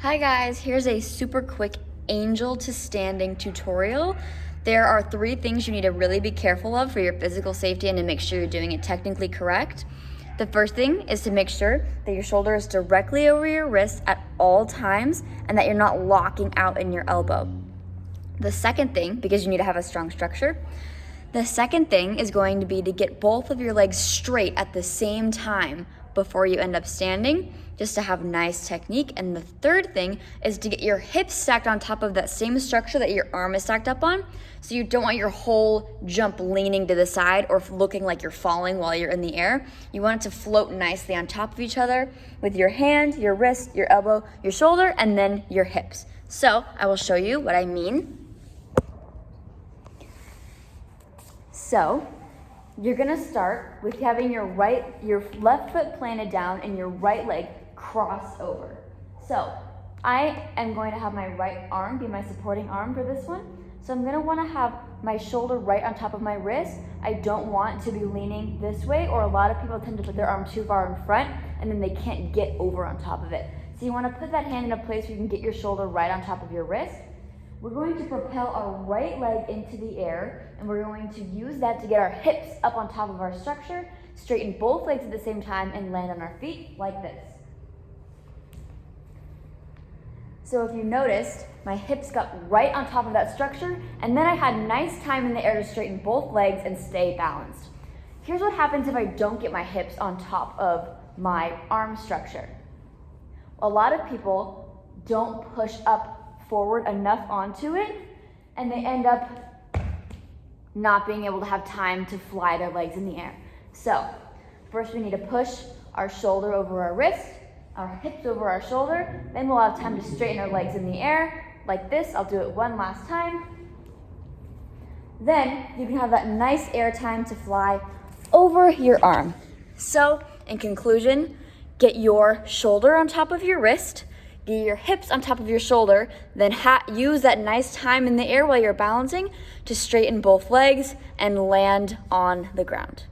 Hi guys, here's a super quick angel to standing tutorial. There are 3 things you need to really be careful of for your physical safety and to make sure you're doing it technically correct. The first thing is to make sure that your shoulder is directly over your wrist at all times and that you're not locking out in your elbow. The second thing, because you need to have a strong structure, the second thing is going to be to get both of your legs straight at the same time before you end up standing, just to have nice technique. And the third thing is to get your hips stacked on top of that same structure that your arm is stacked up on. So you don't want your whole jump leaning to the side or looking like you're falling while you're in the air. You want it to float nicely on top of each other with your hand, your wrist, your elbow, your shoulder, and then your hips. So I will show you what I mean. So you're gonna start with having your left foot planted down and your right leg cross over. So I am going to have my right arm be my supporting arm for this one. So I'm gonna wanna have my shoulder right on top of my wrist. I don't want to be leaning this way, or a lot of people tend to put their arm too far in front and then they can't get over on top of it. So you wanna put that hand in a place where you can get your shoulder right on top of your wrist. We're going to propel our right leg into the air, and we're going to use that to get our hips up on top of our structure, straighten both legs at the same time, and land on our feet like this. So if you noticed, my hips got right on top of that structure, and then I had nice time in the air to straighten both legs and stay balanced. Here's what happens if I don't get my hips on top of my arm structure. A lot of people don't push up forward enough onto it, and they end up not being able to have time to fly their legs in the air. So first we need to push our shoulder over our wrist, our hips over our shoulder, then we'll have time to straighten our legs in the air like this. I'll do it one last time. Then you can have that nice air time to fly over your arm. So in conclusion, get your shoulder on top of your wrist, get your hips on top of your shoulder, then use that nice time in the air while you're balancing to straighten both legs and land on the ground.